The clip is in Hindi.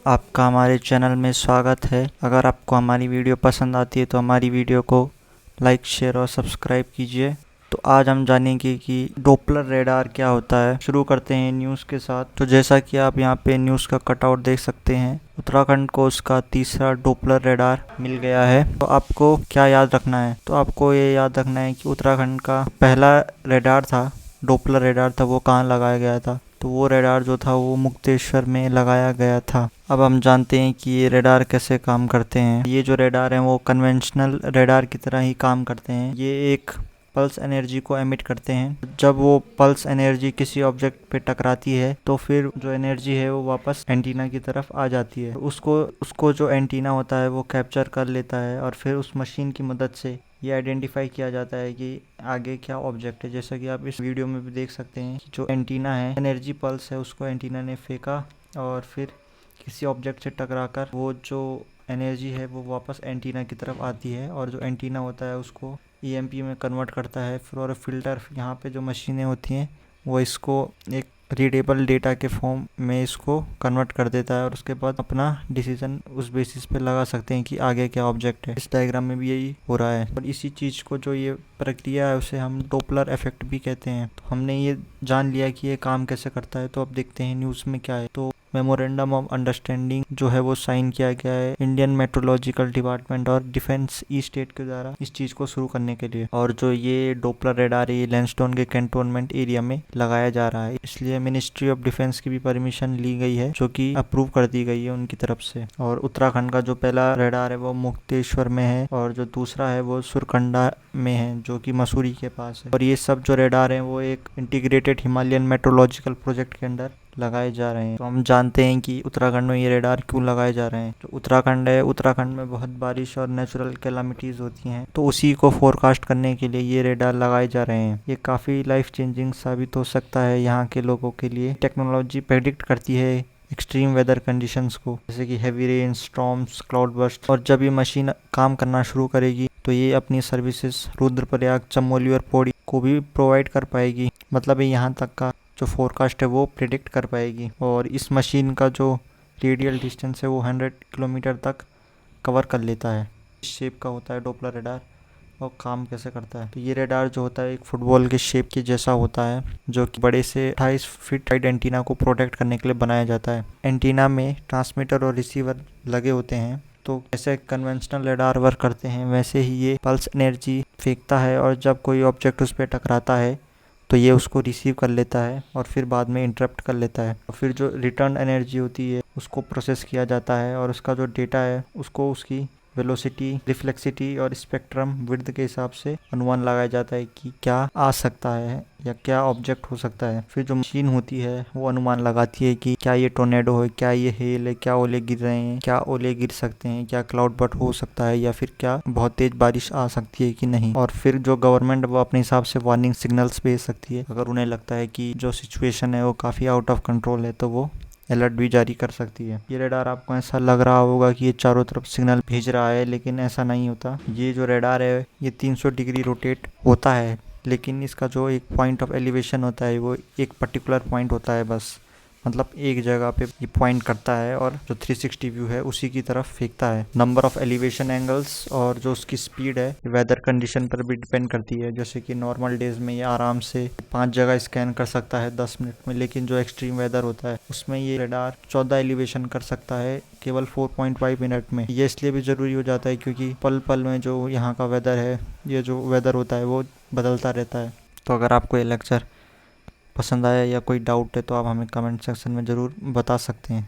आपका हमारे चैनल में स्वागत है। अगर आपको हमारी वीडियो पसंद आती है तो हमारी वीडियो को लाइक, शेयर और सब्सक्राइब कीजिए। तो आज हम जानेंगे कि डॉपलर रेडार क्या होता है। शुरू करते हैं न्यूज़ के साथ। तो जैसा कि आप यहाँ पे न्यूज़ का कटआउट देख सकते हैं, उत्तराखंड को उसका तीसरा डॉपलर रेडार मिल गया है। तो आपको क्या याद रखना है? तो आपको ये याद रखना है कि उत्तराखंड का पहला रेडार था, डॉपलर रेडार था, वो कहाँ लगाया गया था। तो वो रेडार जो था वो मुक्तेश्वर में लगाया गया था। अब हम जानते हैं कि ये रेडार कैसे काम करते हैं। ये जो रेडार हैं वो कन्वेंशनल रेडार की तरह ही काम करते हैं। ये एक पल्स एनर्जी को एमिट करते हैं। जब वो पल्स एनर्जी किसी ऑब्जेक्ट पे टकराती है तो फिर जो एनर्जी है वो वापस एंटीना की तरफ आ जाती है। उसको जो एंटीना होता है वो कैप्चर कर लेता है और फिर उस मशीन की मदद से ये आइडेंटिफाई किया जाता है कि आगे क्या ऑब्जेक्ट है। जैसा कि आप इस वीडियो में भी देख सकते हैं कि जो एंटीना है, एनर्जी पल्स है, उसको एंटीना ने फेंका और फिर किसी ऑब्जेक्ट से टकराकर वो जो एनर्जी है वो वापस एंटीना की तरफ आती है और जो एंटीना होता है उसको ईएमपी में कन्वर्ट करता है। फिर और फिल्टर, यहाँ पे जो मशीनें होती हैं वो इसको एक रीडेबल डेटा के फॉर्म में इसको कन्वर्ट कर देता है और उसके बाद अपना डिसीजन उस बेसिस पे लगा सकते हैं कि आगे क्या ऑब्जेक्ट है। इस डायग्राम में भी यही हो रहा है और इसी चीज़ को, जो ये प्रक्रिया है, उसे हम डॉपलर इफेक्ट भी कहते हैं। तो हमने ये जान लिया कि ये काम कैसे करता है। तो अब देखते हैं न्यूज़ में क्या है। तो मेमोरेंडम ऑफ अंडरस्टैंडिंग जो है वो साइन किया गया है इंडियन मेट्रोलॉजिकल डिपार्टमेंट और डिफेंस ई स्टेट के द्वारा इस चीज़ को शुरू करने के लिए। और जो ये डॉपलर रेडार है ये लैंडस्टोन के कैंटोनमेंट एरिया में लगाया जा रहा है, इसलिए मिनिस्ट्री ऑफ डिफेंस की भी परमिशन ली गई है, जो कि अप्रूव कर दी गई है उनकी तरफ से। और उत्तराखंड का जो पहला रेडार है वो मुक्तेश्वर में है और जो दूसरा है वो सुरकंडा में है, जो कि मसूरी के पास है। और ये सब जो रेडार हैं वो एक इंटीग्रेटेड हिमालयन मेट्रोलॉजिकल प्रोजेक्ट के अंदर लगाए जा रहे हैं। तो हम जानते हैं कि उत्तराखंड में ये रेडार क्यों लगाए जा रहे हैं। जो उत्तराखंड है, उत्तराखंड में बहुत बारिश और नेचुरल कैलामिटीज़ होती हैं, तो उसी को फोरकास्ट करने के लिए ये रेडार लगाए जा रहे हैं। ये काफ़ी लाइफ चेंजिंग साबित हो सकता है यहाँ के लोगों के लिए। टेक्नोलॉजी प्रेडिक्ट करती है एक्सट्रीम वेदर कंडीशंस को, जैसे कि heavy rain, storms, cloud burst. और जब ये मशीन काम करना शुरू करेगी तो ये अपनी सर्विसेज रुद्रप्रयाग, चमोली और पौड़ी को भी प्रोवाइड कर पाएगी। मतलब यहाँ तक का जो फोरकास्ट है वो प्रिडिक्ट कर पाएगी। और इस मशीन का जो रेडियल डिस्टेंस है वो 100 किलोमीटर तक कवर कर लेता है। इस शेप का होता है डॉपलर रेडार। और काम कैसे करता है? तो ये रेडार जो होता है एक फुटबॉल के शेप के जैसा होता है, जो कि बड़े से 28 फीट हाइट एंटीना को प्रोटेक्ट करने के लिए बनाया जाता है। एंटीना में ट्रांसमीटर और रिसीवर लगे होते हैं। तो जैसे कन्वेंशनल रेडार वर्क करते हैं वैसे ही ये पल्स एनर्जी फेंकता है और जब कोई ऑब्जेक्ट उस पर टकराता है तो ये उसको रिसीव कर लेता है और फिर बाद में इंटरप्ट कर लेता है। और फिर जो रिटर्न एनर्जी होती है उसको प्रोसेस किया जाता है और उसका जो डेटा है उसको उसकी वेलोसिटी, रिफ्लेक्सिटी और स्पेक्ट्रम विड्थ के हिसाब से अनुमान लगाया जाता है कि क्या आ सकता है या क्या ऑब्जेक्ट हो सकता है। फिर जो मशीन होती है वो अनुमान लगाती है कि क्या ये टोर्नेडो है, क्या ये हेल है, क्या ओले गिर रहे हैं, क्या ओले गिर सकते हैं, क्या क्लाउड बर्स्ट हो सकता है या फिर क्या बहुत तेज बारिश आ सकती है कि नहीं। और फिर जो गवर्नमेंट वो अपने हिसाब से वार्निंग सिग्नल्स भेज सकती है। अगर उन्हें लगता है कि जो सिचुएशन है वो काफ़ी आउट ऑफ कंट्रोल है तो वो अलर्ट भी जारी कर सकती है। ये रेडार आपको ऐसा लग रहा होगा कि ये चारों तरफ सिग्नल भेज रहा है, लेकिन ऐसा नहीं होता। ये जो रेडार है ये 300 डिग्री रोटेट होता है, लेकिन इसका जो एक पॉइंट ऑफ एलिवेशन होता है वो एक पर्टिकुलर पॉइंट होता है बस। मतलब एक जगह पे ये पॉइंट करता है और जो 360 व्यू है उसी की तरफ फेंकता है। नंबर ऑफ एलिवेशन एंगल्स और जो उसकी स्पीड है वेदर कंडीशन पर भी डिपेंड करती है। जैसे कि नॉर्मल डेज में ये आराम से 5 जगह स्कैन कर सकता है 10 मिनट में, लेकिन जो एक्सट्रीम वेदर होता है उसमें ये रेडार 14 एलिवेशन कर सकता है केवल 4.5 मिनट में। ये इसलिए भी ज़रूरी हो जाता है क्योंकि पल पल में जो यहाँ का वेदर है, ये जो वेदर होता है वो बदलता रहता है। तो अगर आपको ये लेक्चर पसंद आया या कोई डाउट है तो आप हमें कमेंट सेक्शन में ज़रूर बता सकते हैं।